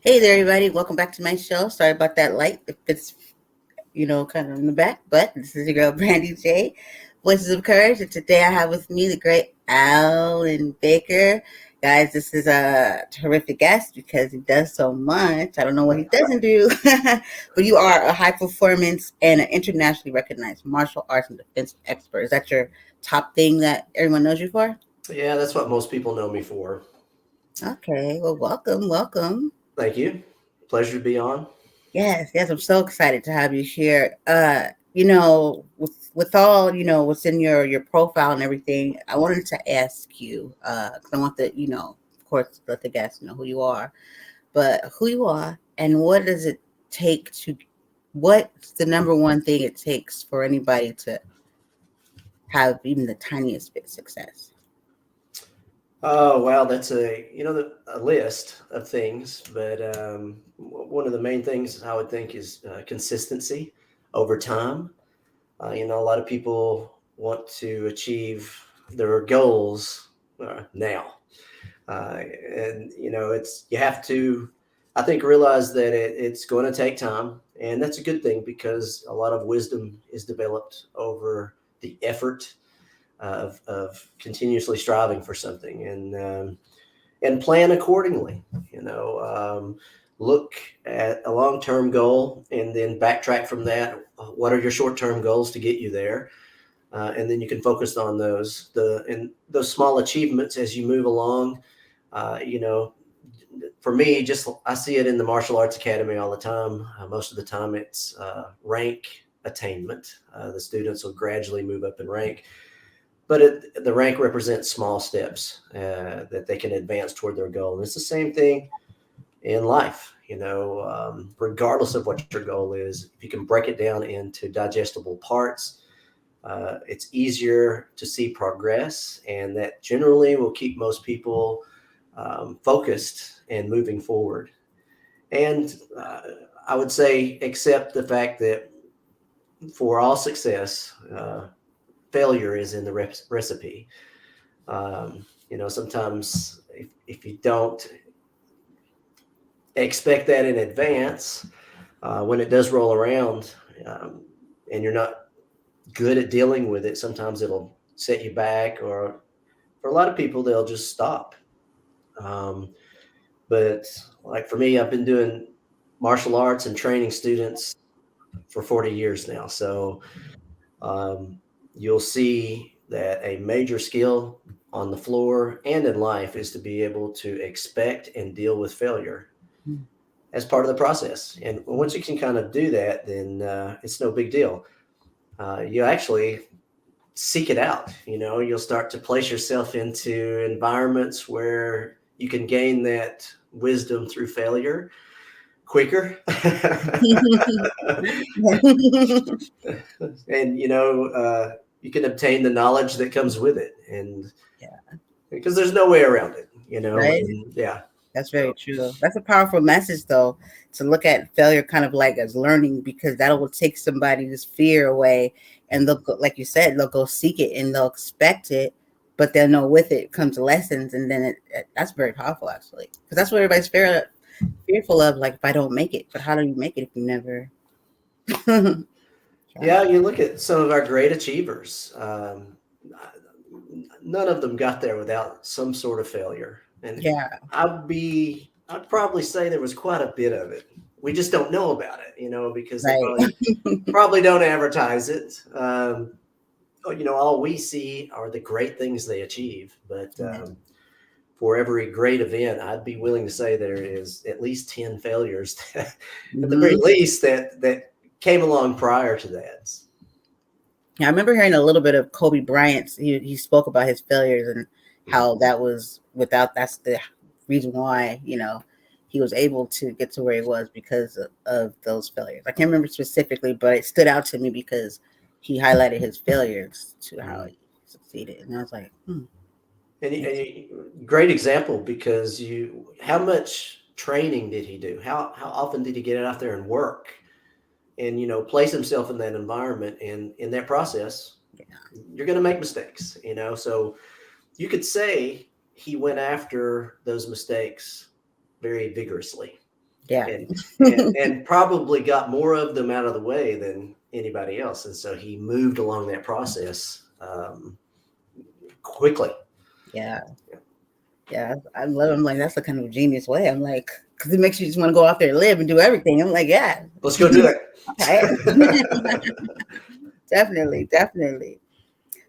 Hey there, everybody. Welcome back to my show. Sorry about that light if it's, kind of in the back, but this is your girl, Brandy J, Voices of Courage. And today I have with me the great Alan Baker. Guys, this is a terrific guest because he does so much. I don't know what he doesn't do, but you are a high performance and an internationally recognized martial arts and defense expert. Is that your top thing that everyone knows you for? Yeah, that's what most people know me for. Okay, well, welcome. Thank you. Pleasure to be on. Yes, yes, I'm so excited to have you here. With all what's in your profile and everything, I wanted to ask you, 'cause I want of course, let the guests know who you are, but who you are and what does it take to, what's the number one thing it takes for anybody to have even the tiniest bit of success? Oh, wow, that's a list of things, but one of the main things I would think is consistency over time. A lot of people want to achieve their goals now, uh, and it's you have to, I think, realize that it's going to take time, and that's a good thing because a lot of wisdom is developed over the effort of continuously striving for something, and plan accordingly. You know, look at a long term goal and then backtrack from that. What are your short term goals to get you there? And then you can focus on those small achievements as you move along. Uh, you know, for me, just I see it in the martial arts academy all the time. Most of the time, it's rank attainment. The students will gradually move up in rank, but the rank represents small steps that they can advance toward their goal. And it's the same thing in life. Regardless of what your goal is, if you can break it down into digestible parts, it's easier to see progress, and that generally will keep most people focused and moving forward. And I would say, accept the fact that for all success, failure is in the recipe. Sometimes if you don't expect that in advance, when it does roll around, um, and you're not good at dealing with it, sometimes it'll set you back, or for a lot of people, they'll just stop. Um, but like for me, I've been doing martial arts and training students for 40 years now. So um, you'll see that a major skill on the floor and in life is to be able to expect and deal with failure Mm. as part of the process. And once you can kind of do that, then it's no big deal. You actually seek it out. You'll start to place yourself into environments where you can gain that wisdom through failure quicker. And you can obtain the knowledge that comes with it, and Yeah, because there's no way around it, right. and yeah. That's So very true. That's a powerful message, though, to look at failure kind of like as learning, because that will take somebody's fear away, and they'll go, like you said, they'll go seek it and they'll expect it, but they'll know with it comes lessons, and then that's very powerful actually, because that's what everybody's fearful of. Like, if I don't make it, but how do you make it if you never try? yeah, you look at some of our great achievers. None of them got there without some sort of failure, and Yeah, I'd probably say there was quite a bit of it. We just don't know about it, because they right. probably don't advertise it. All we see are the great things they achieve. But Yeah. for every great event, I'd be willing to say there is at least 10 failures at the very Hmm. least that came along prior to that. Yeah, I remember hearing a little bit of Kobe Bryant's. He spoke about his failures and how that was without that's the reason why he was able to get to where he was because of those failures. I can't remember specifically, but it stood out to me because he highlighted his failures to how Mm. he succeeded, and I was like, Great example, because how much training did he do? How often did he get out there and work and place himself in that environment? And in that process, you're going to make mistakes. So you could say he went after those mistakes very vigorously. Yeah. and probably got more of them out of the way than anybody else. And so he moved along that process quickly. Yeah. Yeah. I love him. Like, that's a kind of genius way. I'm like, because it makes you just want to go out there and live and do everything. I'm like, yeah. Let's go do Okay. it. Definitely. Definitely.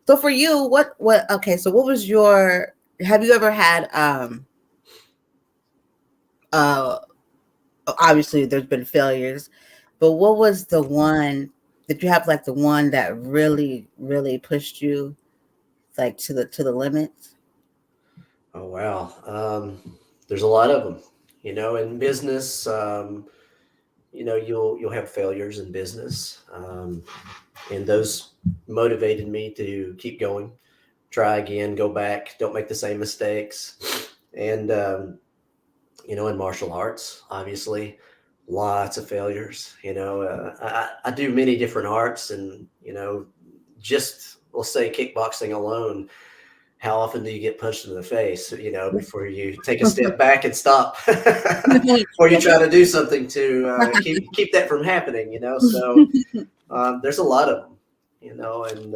So for you, okay, so what was have you ever had, uh, obviously there's been failures, but what was the one that you have, like the one that really, really pushed you like to the limits? Oh wow, there's a lot of them. In business, you'll have failures in business, and those motivated me to keep going, try again, go back, don't make the same mistakes, and in martial arts, obviously, lots of failures. I do many different arts, and just we'll say kickboxing alone, how often do you get punched in the face, before you take a step back and stop, or you try to do something to keep that from happening, So there's a lot of them, and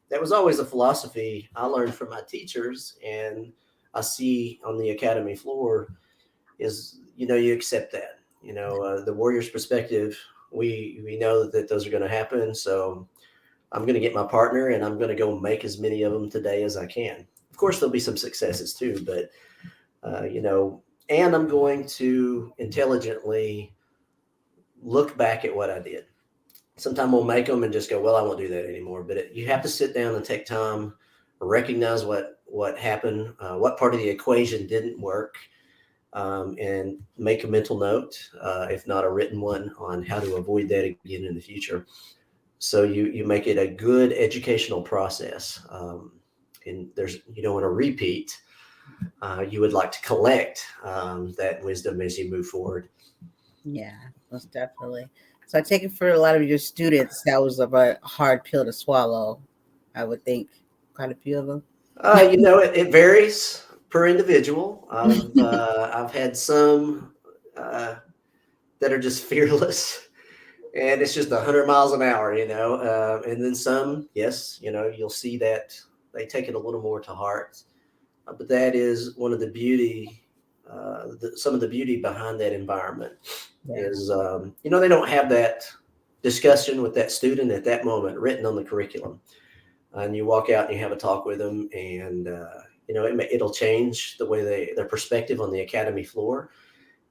that was always a philosophy I learned from my teachers, and I see on the academy floor is, you accept that, the warrior's perspective. We know that those are going to happen, so I'm going to get my partner and I'm going to go make as many of them today as I can. Of course, there'll be some successes too, but, and I'm going to intelligently look back at what I did. Sometimes we'll make them and just go, well, I won't do that anymore. But you have to sit down and take time, recognize what happened, what part of the equation didn't work, and make a mental note, if not a written one, on how to avoid that again in the future. So you make it a good educational process, and you don't want to repeat. You would like to collect that wisdom as you move forward. Yeah, most definitely. So I take it for a lot of your students, that was a very hard pill to swallow. I would think quite a few of them. It varies per individual. I've had some that are just fearless, and it's just 100 miles an hour, and then some, yes, you'll see that they take it a little more to heart. But that is one of the beauty, some of the beauty behind that environment Yeah. is, they don't have that discussion with that student at that moment written on the curriculum. And you walk out and you have a talk with them, and, it'll change the way their perspective on the academy floor.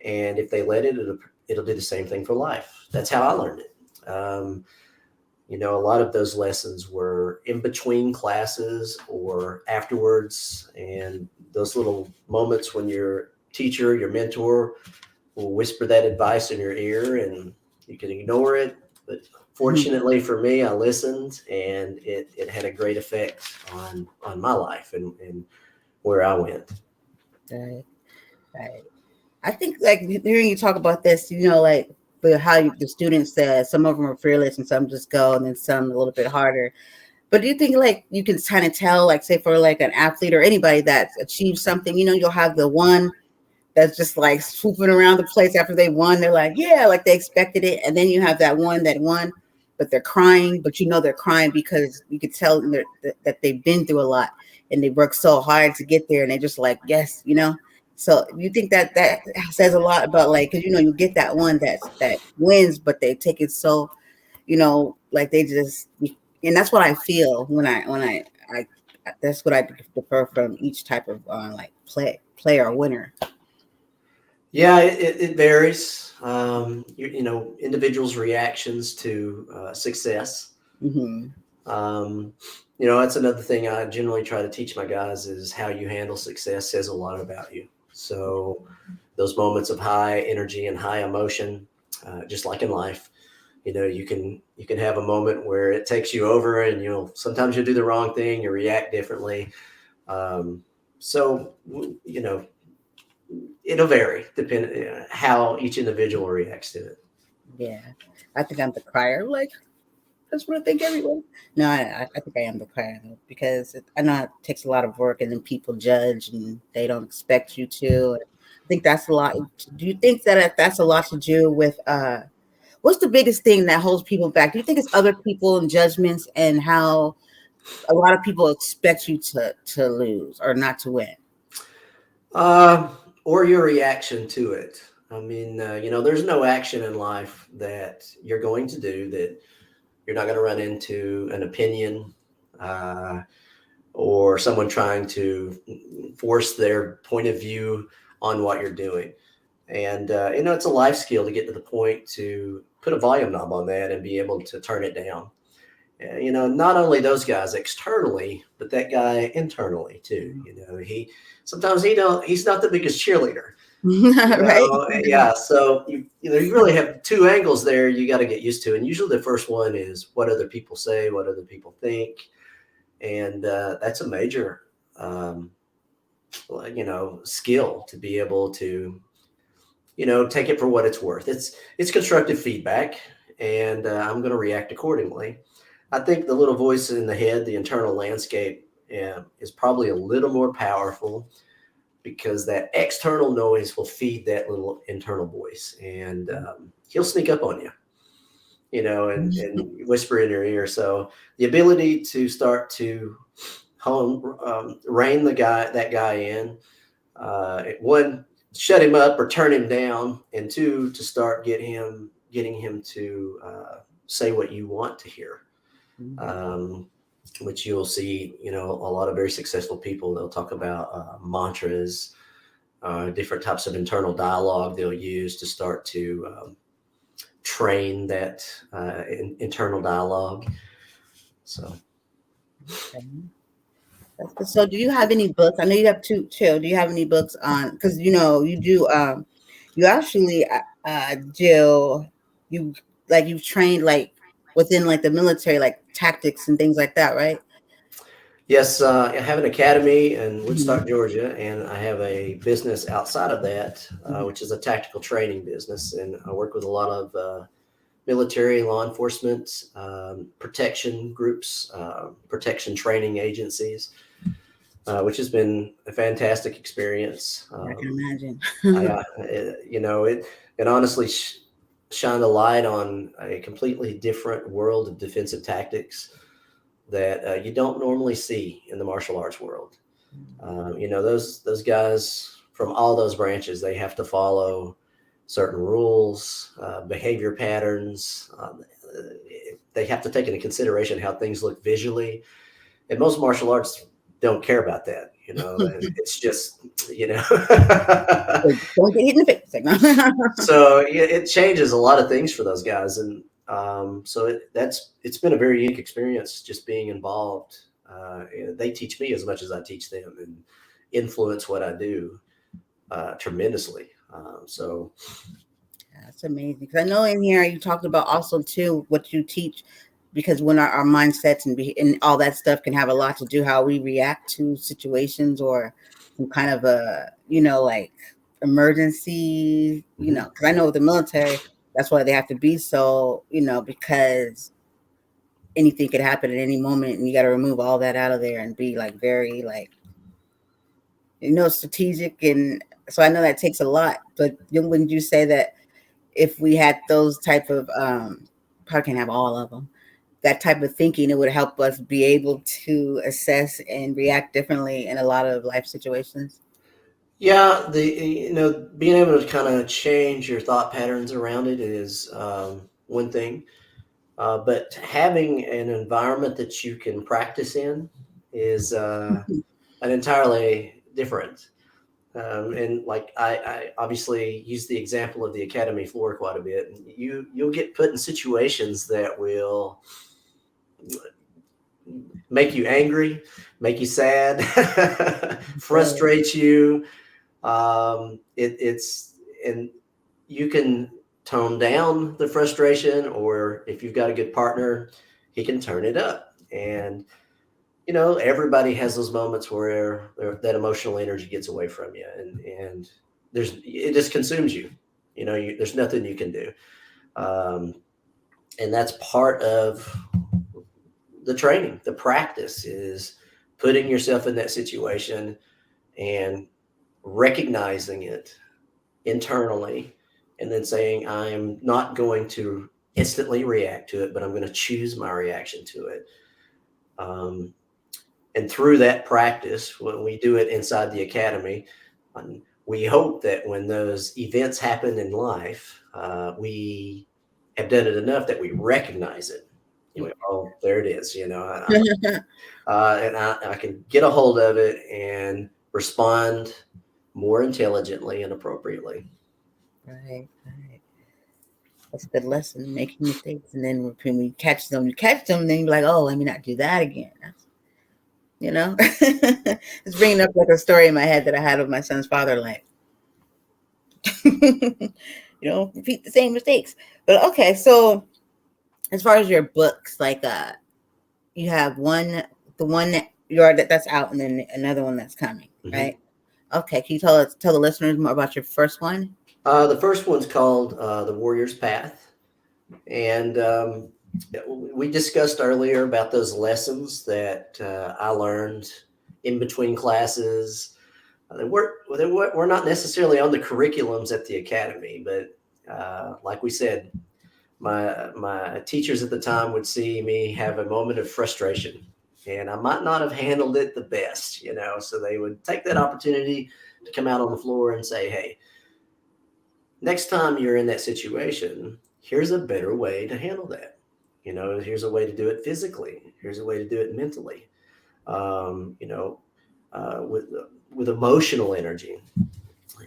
And if they let it'll do the same thing for life. That's how I learned it. A lot of those lessons were in between classes or afterwards, and those little moments when your teacher, your mentor, will whisper that advice in your ear, and you can ignore it. But fortunately for me, I listened, and it had a great effect on my life and where I went. Right. Right. I think like hearing you talk about this, like the students said, some of them are fearless and some just go, and then some a little bit harder. But do you think like you can kind of tell, like say for like an athlete or anybody that's achieved something, you'll have the one that's just like swooping around the place after they won. They're like, yeah, like they expected it. And then you have that one that won, but they're crying, but they're crying because you could tell that they've been through a lot and they worked so hard to get there. And they're just like, yes. So you think that says a lot about like, cause you get that one that wins, but they take it so, like they just, and that's what I feel I that's what I prefer from each type of like player or winner. Yeah, it varies. Individuals' reactions to success. Mm-hmm. Um, that's another thing I generally try to teach my guys is how you handle success says a lot about you. So those moments of high energy and high emotion, just like in life, you can have a moment where it takes you over, and sometimes you'll do the wrong thing, you react differently. So it'll vary depending how each individual reacts to it. Yeah, I think I'm the crier. Like that's what I think everyone. No, I think I am the crier though, because I know it takes a lot of work, and then people judge and they don't expect you to. I think that's a lot. Do you think that that's a lot to do with what's the biggest thing that holds people back? Do you think it's other people and judgments and how a lot of people expect you to lose or not to win? Or your reaction to it. I mean, there's no action in life that you're going to do that you're not going to run into an opinion uh, or someone trying to force their point of view on what you're doing. And, it's a life skill to get to the point to put a volume knob on that and be able to turn it down. Not only those guys externally, but that guy internally too. He's not the biggest cheerleader. Right? Yeah. So you really have two angles there you got to get used to. And usually the first one is what other people say, what other people think. And that's a major, skill to be able to, take it for what it's worth. It's constructive feedback, and I'm going to react accordingly. I think the little voice in the head, the internal landscape, is probably a little more powerful because that external noise will feed that little internal voice, and he'll sneak up on you, and whisper in your ear. So the ability to start to rein that guy in, one, shut him up or turn him down, and two, to start getting him to say what you want to hear. Um, which you'll see, a lot of very successful people, they'll talk about mantras, different types of internal dialogue they'll use to start to train that internal dialogue. So, Okay. That's good. So do you have any books? I know you have two. Do you have any books on, because you do you actually Jill, you like you've trained like within like the military, like tactics and things like that, right? yes, I have an academy in Mhm. Woodstock, Georgia, and I have a business outside of that, Mhm. which is a tactical training business. And I work with a lot of military, law enforcement, protection groups, protection training agencies, which has been a fantastic experience. I can imagine. It honestly shined a light on a completely different world of defensive tactics that you don't normally see in the martial arts world. Those guys from all those branches, they have to follow certain rules, behavior patterns. They have to take into consideration how things look visually, and most martial arts don't care about that. And it's just Like, don't get hit in the face. Like, no. so it changes a lot of things for those guys, and so it's been a very unique experience just being involved. They teach me as much as I teach them, and influence what I do tremendously. So That's amazing. Because I know in here you talked about also too what you teach, because when our mindsets and all that stuff can have a lot to do how we react to situations or some kind of a like emergency. mhm. Because I know with the military, that's why they have to be so because anything could happen at any moment, and you got to remove all that out of there and be like very like strategic. And so I know that takes a lot. But wouldn't you say that if we had those type of probably can't have all of them, that type of thinking, it would help us be able to assess and react differently in a lot of life situations? Yeah, the being able to kind of change your thought patterns around it is one thing, but having an environment that you can practice in is an entirely different. And like I obviously use the example of the academy floor quite a bit. And you'll get put in situations that will make you angry, make you sad, So, frustrate you. It's and you can tone down the frustration, or if you've got a good partner, he can turn it up. And everybody has those moments where that emotional energy gets away from you, and it just consumes you. There's nothing you can do, um, and that's part of the training. The practice is putting yourself in that situation and recognizing it, internally, and then saying, I'm not going to instantly react to it, but I'm going to choose my reaction to it. Um, and through that practice, when we do it inside the academy, we hope that when those events happen in life, we have done it enough that we recognize it. You know, Yeah. oh, there it is. And I can get a hold of it and respond more intelligently and appropriately. Right, right. That's a good lesson, making mistakes. And then when you catch them, then you're like, oh, let me not do that again. That's, you know, it's bringing up like a story in my head that I had with my son's father, like, you know, repeat the same mistakes. But okay, so as far as your books, like, you have the one that that's out, and then another one that's coming, Mm-hmm. right? Okay, can you tell the listeners more about your first one? The first one's called The Warrior's Path. And we discussed earlier about those lessons that I learned in between classes. We're not necessarily on the curriculums at the academy, but like we said, my teachers at the time would see me have a moment of frustration, and I might not have handled it the best, So they would take that opportunity to come out on the floor and say, "Hey, next time you're in that situation, here's a better way to handle that. Here's a way to do it physically. Here's a way to do it mentally. Um, you know, with emotional energy."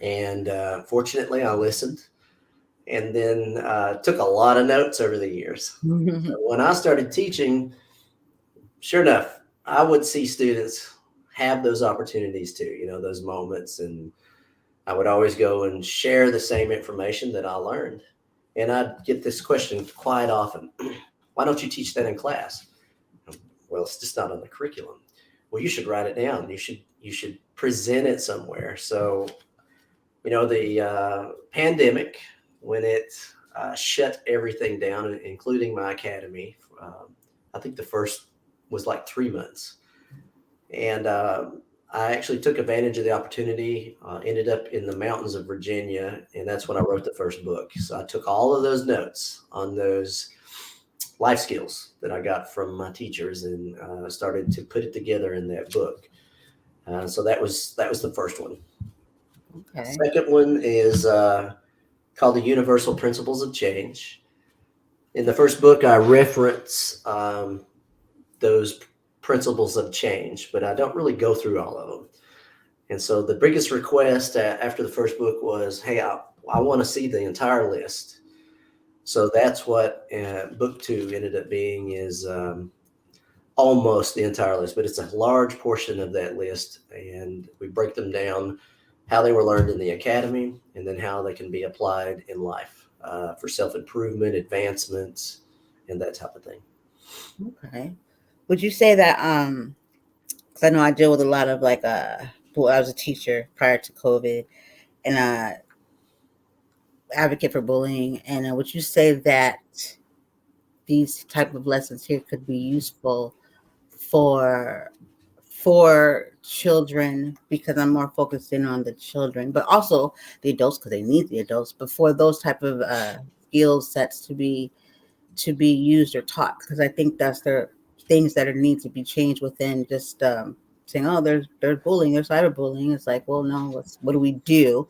And fortunately, I listened, and then took a lot of notes over the years. When I started teaching, sure enough, I would see students have those opportunities too. Those moments, and I would always go and share the same information that I learned. And I'd get this question quite often: why don't you teach that in class? Well, it's just not on the curriculum. Well, you should write it down. You should present it somewhere. So, the pandemic, when it shut everything down, including my academy, I think the first was like 3 months. And I actually took advantage of the opportunity, ended up in the mountains of Virginia, and that's when I wrote the first book. So I took all of those notes on those life skills that I got from my teachers and started to put it together in that book. So that was the first one. Okay. Second one is called The Universal Principles of Change. In the first book, I reference those principles of change, but I don't really go through all of them. And so the biggest request after the first book was, hey, I want to see the entire list. So that's what book two ended up being, is almost the entire list, but it's a large portion of that list. And we break them down, how they were learned in the academy, and then how they can be applied in life for self-improvement, advancements, and that type of thing. Okay. Would you say that, because I know I deal with a lot of like, well, I was a teacher prior to COVID, and advocate for bullying, and would you say that these type of lessons here could be useful for children, because I'm more focused in on the children, but also the adults because they need the adults. But for those type of skill sets to be used or taught, because I think that's the things that are need to be changed within just saying, oh, there's bullying, there's cyberbullying. It's like, well, no, what do we do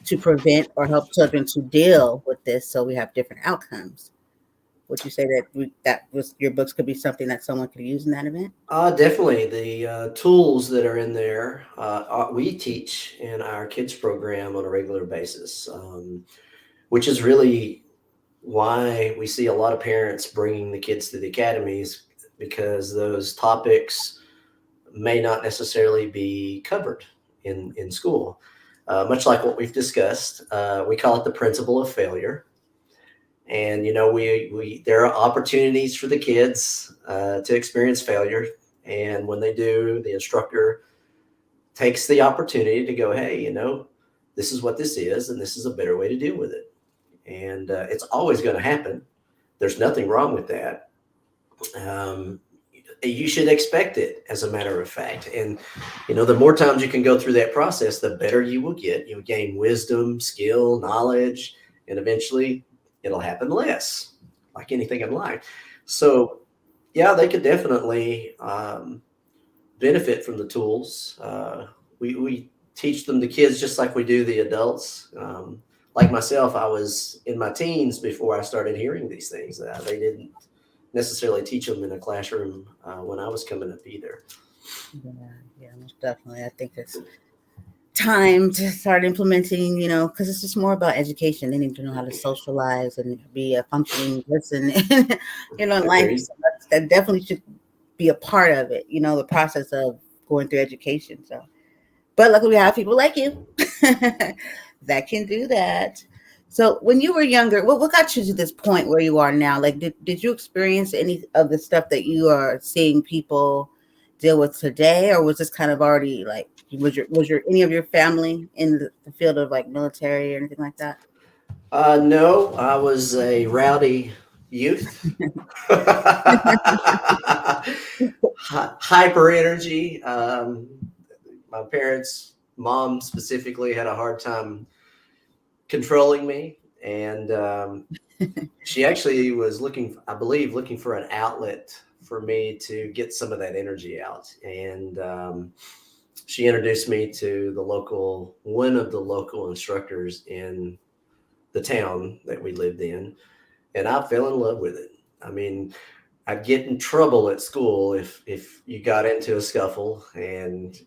to prevent or help children to deal with this so we have different outcomes? Would you say that that was your books could be something that someone could use in that event? Definitely. The tools that are in there, we teach in our kids program on a regular basis, which is really why we see a lot of parents bringing the kids to the academies, because those topics may not necessarily be covered in school. Much like what we've discussed, we call it the principle of failure. And we there are opportunities for the kids to experience failure, and when they do, the instructor takes the opportunity to go, hey, this is what this is, and this is a better way to deal with it. And it's always going to happen. There's nothing wrong with that. um, you should expect it, as a matter of fact. And, the more times you can go through that process, the better you will get. You'll gain wisdom, skill, knowledge, and eventually it'll happen less, like anything in life. So, yeah, they could definitely benefit from the tools. We teach them the kids just like we do the adults. Like myself, I was in my teens before I started hearing these things. They didn't necessarily teach them in a classroom when I was coming up either. Yeah, yeah, most definitely. I think it's time to start implementing, because it's just more about education. They need to know how to socialize and be a functioning person, in life. Agreed. So that definitely should be a part of it, the process of going through education. So, but luckily we have people like you that can do that. So when you were younger, what got you to this point where you are now? Like, did you experience any of the stuff that you are seeing people deal with today, or was this kind of already like was your any of your family in the field of like military or anything like that? No, I was a rowdy youth. Hyper energy. My parents, mom specifically, had a hard time controlling me. And she actually was I believe, looking for an outlet for me to get some of that energy out. And she introduced me to one of the local instructors in the town that we lived in, and I fell in love with it. I mean, I'd get in trouble at school if you got into a scuffle, and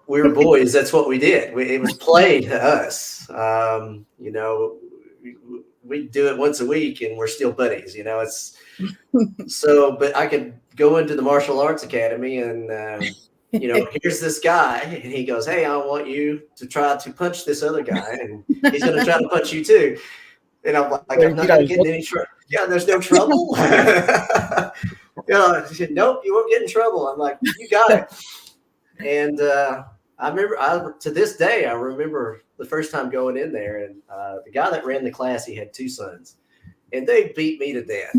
we were boys. That's what we did. It was play to us. We do it once a week, and we're still buddies. It's so. But I could go into the martial arts academy, and here's this guy, and he goes, "Hey, I want you to try to punch this other guy, and he's going to try to punch you too." And I'm like, "I'm not going to get in any trouble." Yeah, there's no trouble. She said, "Nope, you won't get in trouble." I'm like, "You got it." And I remember, to this day, I remember the first time going in there, and the guy that ran the class, he had two sons, and they beat me to death.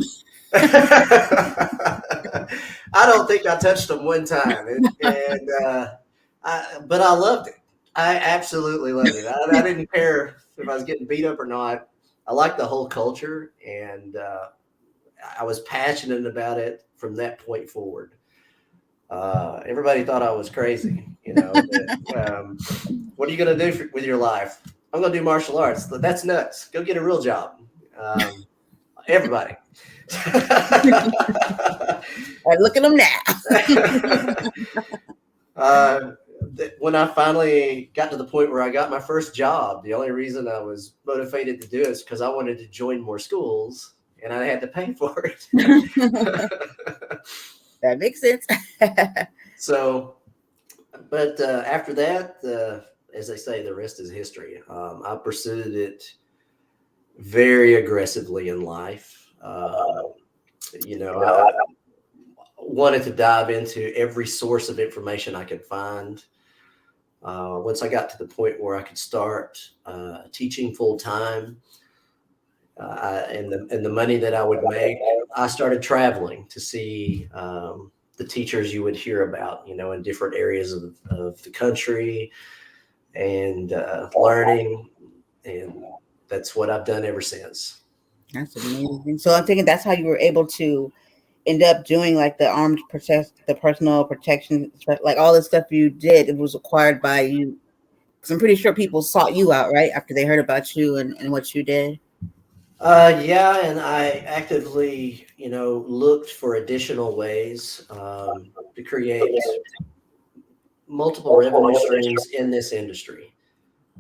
I don't think I touched them one time, but I loved it. I absolutely loved it. I didn't care if I was getting beat up or not. I liked the whole culture, and I was passionate about it from that point forward. Everybody thought I was crazy, what are you going to do with your life? I'm going to do martial arts. That's nuts. Go get a real job. Everybody. Look at them now. When I finally got to the point where I got my first job, the only reason I was motivated to do it is because I wanted to join more schools, and I had to pay for it. That makes sense. So, but after that, as they say, the rest is history. I pursued it very aggressively in life. I wanted to dive into every source of information I could find. Once I got to the point where I could start teaching full time, and the money that I would make, I started traveling to see the teachers you would hear about, in different areas of the country, and learning, and that's what I've done ever since. That's amazing. So I'm thinking that's how you were able to end up doing like the personal protection, like all the stuff you did. It was acquired by you, because I'm pretty sure people sought you out right after they heard about you and what you did. Yeah, and I actively, looked for additional ways to create multiple revenue streams in this industry.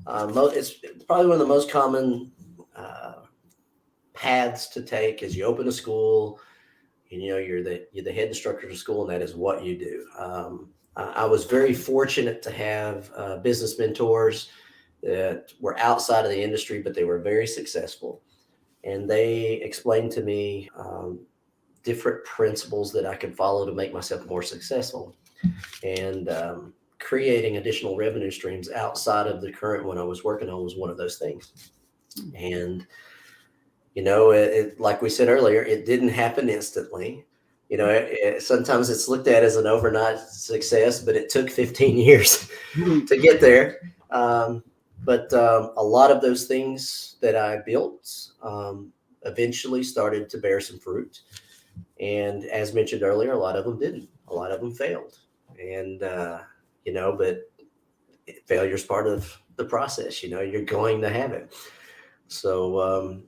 It's probably one of the most common paths to take is you open a school, and you're the head instructor of the school, and that is what you do. I was very fortunate to have business mentors that were outside of the industry, but they were very successful, and they explained to me different principles that I could follow to make myself more successful, and creating additional revenue streams outside of the current one I was working on was one of those things. And Like we said earlier, it didn't happen instantly. Sometimes it's looked at as an overnight success, but it took 15 years to get there. Um, but a lot of those things that I built eventually started to bear some fruit. And as mentioned earlier, a lot of them didn't. A lot of them failed. And, but failure is part of the process. You're going to have it. So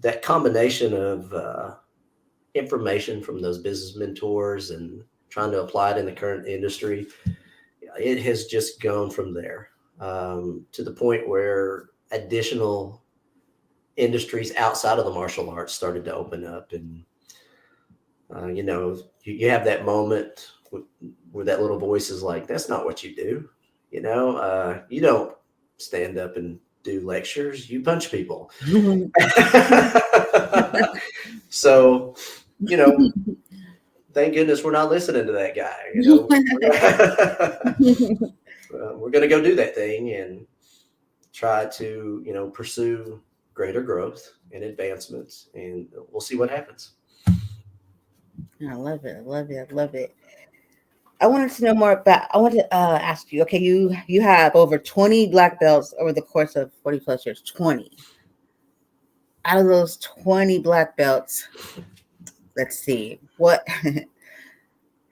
that combination of information from those business mentors and trying to apply it in the current industry, it has just gone from there to the point where additional industries outside of the martial arts started to open up. And, you have that moment where that little voice is like, that's not what you do. You don't stand up and do lectures, you punch people. So, you know, thank goodness we're not listening to that guy. We're going to go do that thing and try to, pursue greater growth and advancements, and we'll see what happens. I love it. I love it. I love it. I wanted to know more about. I want to ask you. Okay, you have over 20 black belts over the course of 40 plus years. 20. Out of those 20 black belts, let's see what.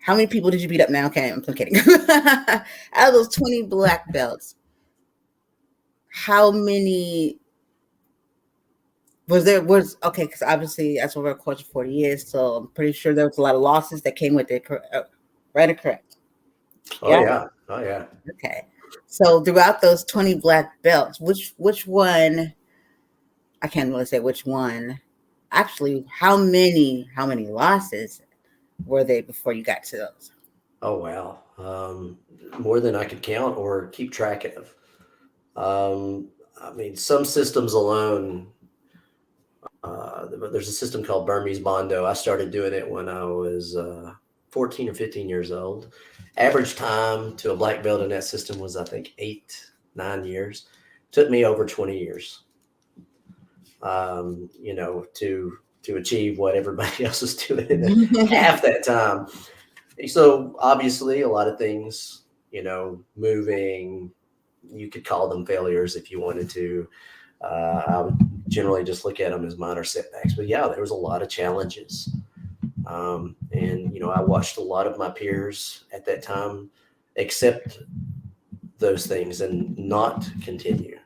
How many people did you beat up now? Okay, I'm kidding. Out of those 20 black belts, how many was okay? Because obviously that's over a course of 40 years, so I'm pretty sure there was a lot of losses that came with it. Right or correct? Oh Yeah. yeah. Oh yeah. Okay. So throughout those 20 black belts, which one? I can't really say which one. Actually, how many losses were they before you got to those? Oh wow. More than I could count or keep track of. I mean, some systems alone. There's a system called Burmese Bondo. I started doing it when I was 14 or 15 years old. Average time to a black belt in that system was, I think, 8, 9 years. Took me over 20 years, to achieve what everybody else was doing in half that time. So obviously, a lot of things, moving. You could call them failures if you wanted to. I would generally just look at them as minor setbacks. But yeah, there was a lot of challenges. And, I watched a lot of my peers at that time accept those things and not continue.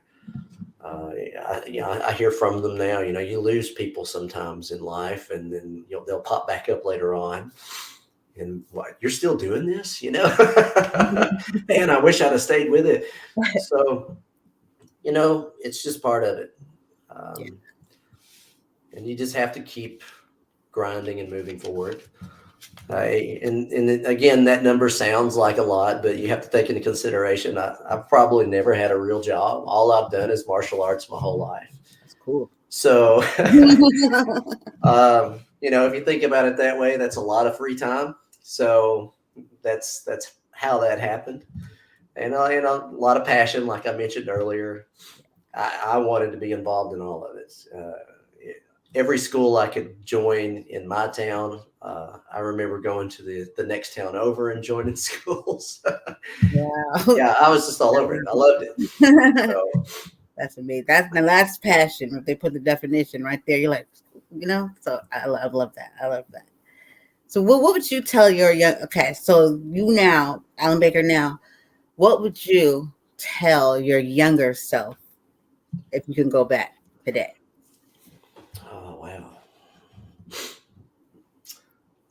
I hear from them now. You lose people sometimes in life, and then they'll pop back up later on. And what, you're still doing this? Man, I wish I'd have stayed with it. So, it's just part of it. Yeah. And you just have to keep grinding and moving forward. And again, that number sounds like a lot, but you have to take into consideration I've probably never had a real job. All I've done is martial arts my whole life. That's cool. So, if you think about it that way, that's a lot of free time. So that's how that happened, and a lot of passion, like I mentioned earlier. I wanted to be involved in all of it. Every school I could join in my town. I remember going to the next town over and joining schools. Wow. Yeah, I was just all over it. I loved it. So, That's amazing. That's passion. If they put the definition right there, you're like, So I love that. I love that. So what would you tell your young? Okay, so you now, Alan Baker now, what would you tell your younger self if you can go back today? oh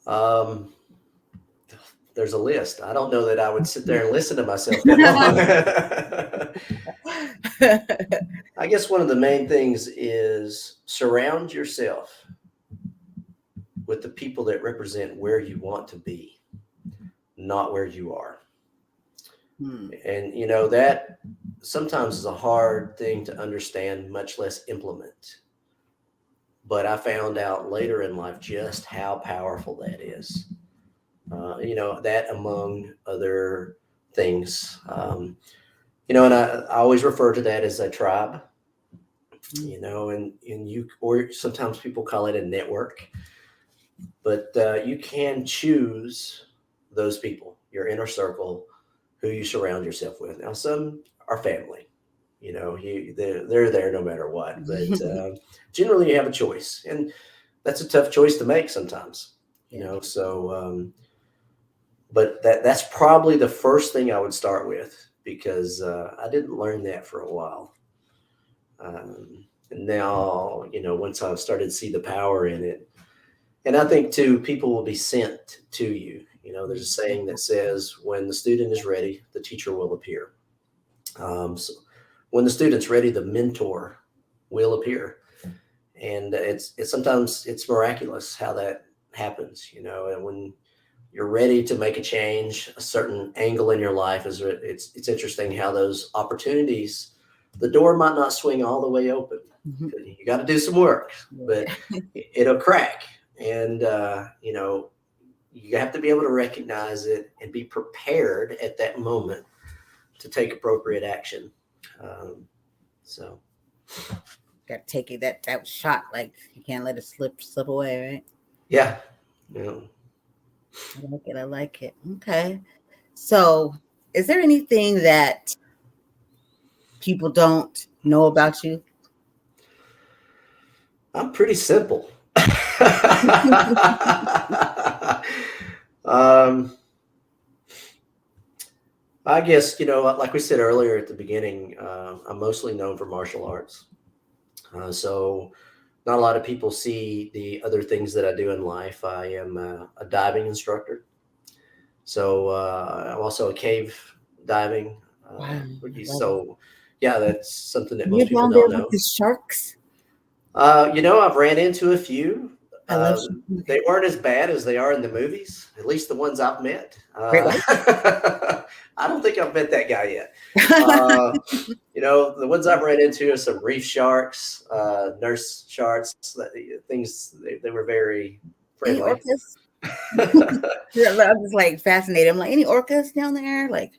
wow. There's a list. I don't know that I would sit there and listen to myself that long. I guess one of the main things is surround yourself with the people that represent where you want to be, not where you are. And that sometimes is a hard thing to understand, much less implement. But I found out later in life just how powerful that is. That among other things. And I always refer to that as a tribe. Mm. you know, and you, or sometimes people call it a network, but you can choose those people, your inner circle, who you surround yourself with. Now, some are family, you know, they're there no matter what, but generally you have a choice, and that's a tough choice to make sometimes, you Yeah. know. So, but that's probably the first thing I would start with, because I didn't learn that for a while. And now, you know, once I've started to see the power in it, and I think too, people will be sent to you. You know, there's a saying that says, when the student is ready, the teacher will appear. So when the student's ready, the mentor will appear. And it's sometimes it's miraculous how that happens, you know. And when you're ready to make a change, a certain angle in your life is, it's interesting how those opportunities, the door might not swing all the way open. You got to do some work, but Yeah. it'll crack. And you know, you have to be able to recognize it and be prepared at that moment to take appropriate action. Um, so Got to take it that shot. Like you can't let it slip away, right? yeah, you know, I like it. I like it. Okay. So, is there anything that people don't know about you? I'm pretty simple. um, I guess, you know, like we said earlier at the beginning, I'm mostly known for martial arts. So not a lot of people see the other things that I do in life. I am a diving instructor. So I'm also a cave diving. Wow, I love it. So yeah, that's something that You're most people down there don't with know. the sharks. You know, I've ran into a few. I love sharks. They weren't as bad as they are in the movies, at least the ones I've met. Great white. I don't think I've met that guy yet. Uh, you know, the ones I've ran into are some reef sharks, nurse sharks, things, they were very Any friendly. orcas? Yeah, I'm just like fascinated. I'm like, any orcas down there? Like,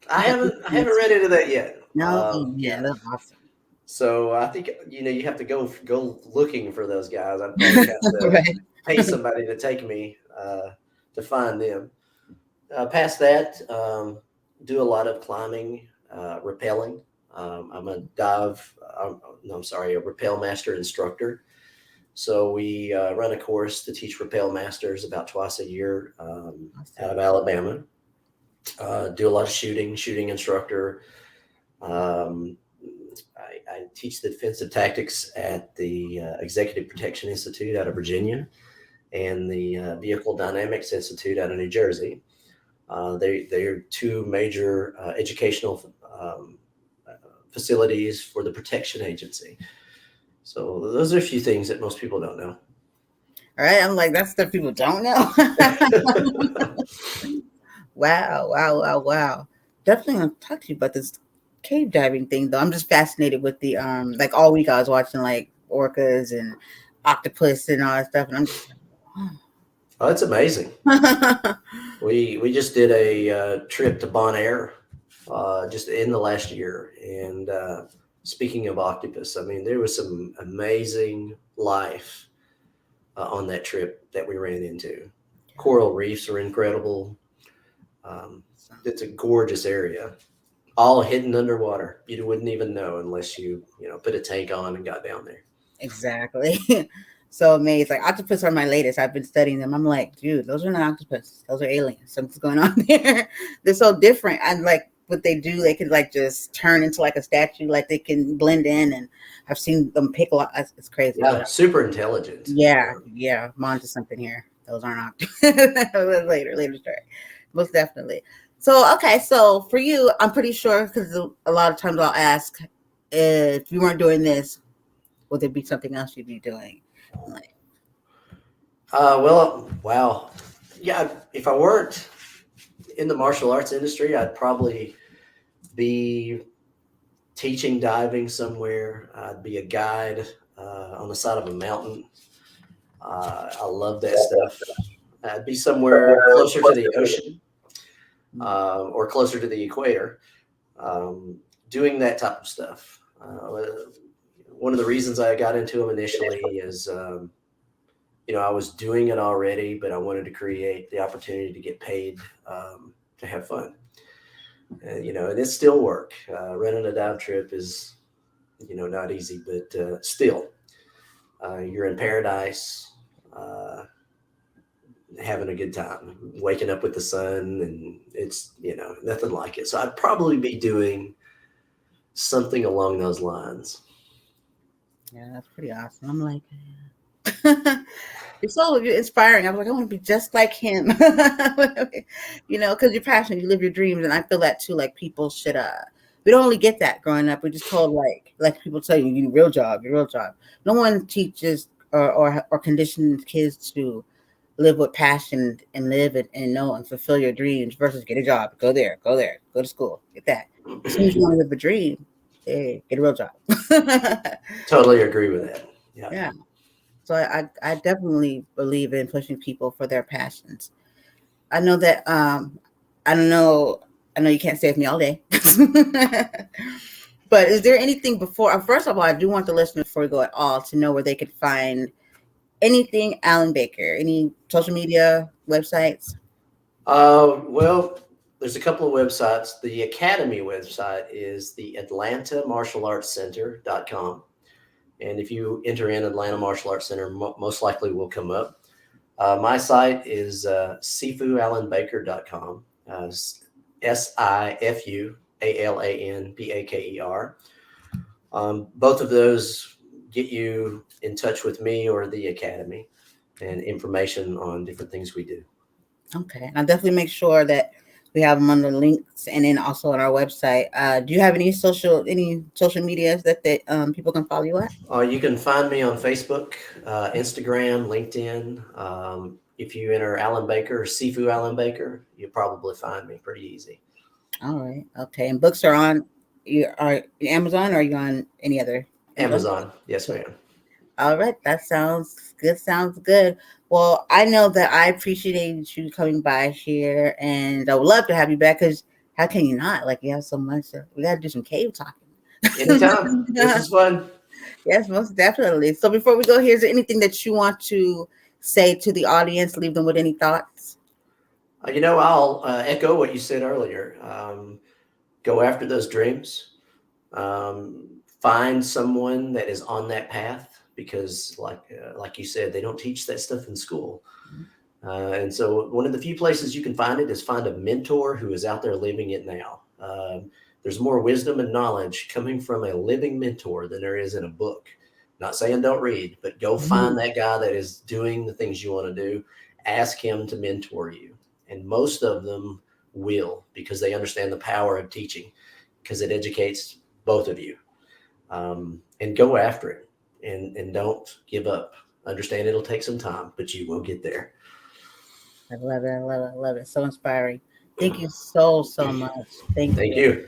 I got I haven't run into that yet. no. Oh man, Yeah. that's awesome. So I think, you know, you have to go looking for those guys. I'd probably have to Right. pay somebody to take me to find them. Past that, do a lot of climbing, rappelling. I'm a no, I'm sorry, a rappel master instructor. So we run a course to teach rappel masters about twice a year out Awesome. of Alabama. Do a lot of shooting instructor. Um, I teach the defensive tactics at the Executive Protection Institute out of Virginia and the Vehicle Dynamics Institute out of New Jersey. They're two major educational facilities for the protection agency. So those are a few things that most people don't know. All right. I'm like, that's stuff people don't know. Wow, wow, wow, wow. Definitely gonna talk to you about this cave diving thing though. I'm just fascinated with the like all week I was watching like orcas and octopus and all that stuff and I'm just Oh, that's amazing. like, We just did a trip to Bonaire just in the last year, and speaking of octopus, I mean there was some amazing life on that trip that we ran into. Coral reefs are incredible. Um, it's a gorgeous area, all hidden underwater. You wouldn't even know unless you know, put a tank on and got down there. exactly. So amazed. Like octopus are my latest. I've been studying them. I'm like, dude, those are not octopus. Those are aliens. Something's going on there. They're so different. And like what they do, they can like just turn into like a statue. Like they can blend in. And I've seen them pick a lot. It's crazy. Yeah, But super intelligent. yeah, yeah, I'm onto something here. Those aren't octopus. Later story. Most definitely. So okay, so for you, I'm pretty sure because a lot of times I'll ask if you weren't doing this, would there be something else you'd be doing? Like, Well, wow. Yeah, if I weren't in the martial arts industry, I'd probably be teaching diving somewhere. I'd be a guide on the side of a mountain. I love that stuff. I'd be somewhere closer to the ocean or closer to the equator, doing that type of stuff. one of the reasons I got into them initially is, I was doing it already, but I wanted to create the opportunity to get paid to have fun. And it's still work. Running a dive trip is, not easy, but still, you're in paradise, having a good time, waking up with the sun, and it's, nothing like it. So I'd probably be doing something along those lines. Yeah, that's pretty awesome. I'm like, it's so inspiring. I was like, I want to be just like him. Because you're passionate, you live your dreams, and I feel that too. Like people should, we don't really get that growing up. We're just told like people tell you, you need a real job, your real job. No one teaches or conditions kids to live with passion and live it and know and fulfill your dreams versus get a job, go to school, get that. As soon as you want to live a dream, hey, get a real job. Totally agree with that. Yeah. Yeah. So I definitely believe in pushing people for their passions. I know that I know you can't stay with me all day. But is there anything before first of all, I do want the listeners before we go at all to know where they could find anything Alan Baker, any social media websites? Well, there's a couple of websites. The Academy website is the Atlanta Martial Arts Center.com. And if you enter in Atlanta Martial Arts Center, most likely will come up. My site is sifualanbaker.com, sifualanbaker. Both of those get you in touch with me or the Academy and information on different things we do. Okay, I'll definitely make sure that we have them on the links and then also on our website. Do you have any social medias that people can follow you at? You can find me on Facebook, Instagram, LinkedIn. If you enter Alan Baker or Sifu Alan Baker, you'll probably find me pretty easy. All right, okay. And books are on you are Amazon or are you on any other? Amazon? Amazon, yes, ma'am. All right, that sounds good. Sounds good. Well, I know that I appreciate you coming by here, and I would love to have you back because how can you not? Like you have so much. We got to do some cave talking. Anytime. This is fun. Yes, most definitely. So before we go here, is there anything that you want to say to the audience? Leave them with any thoughts? I'll echo what you said earlier. Go after those dreams. Find someone that is on that path because, like you said, they don't teach that stuff in school. And so one of the few places you can find it is find a mentor who is out there living it now. There's more wisdom and knowledge coming from a living mentor than there is in a book. Not saying don't read, but go find that guy that is doing the things you want to do. Ask him to mentor you. And most of them will because they understand the power of teaching because it educates both of you. And go after it and don't give up. Understand it'll take some time, but you will get there. I love it. I love it. I love it. So inspiring. Thank you so, so much. Thank Thank you. you.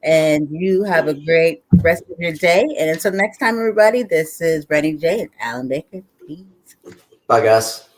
And you have a great rest of your day. And until next time, everybody, this is Brandy J and Alan Baker. Peace. Bye, guys.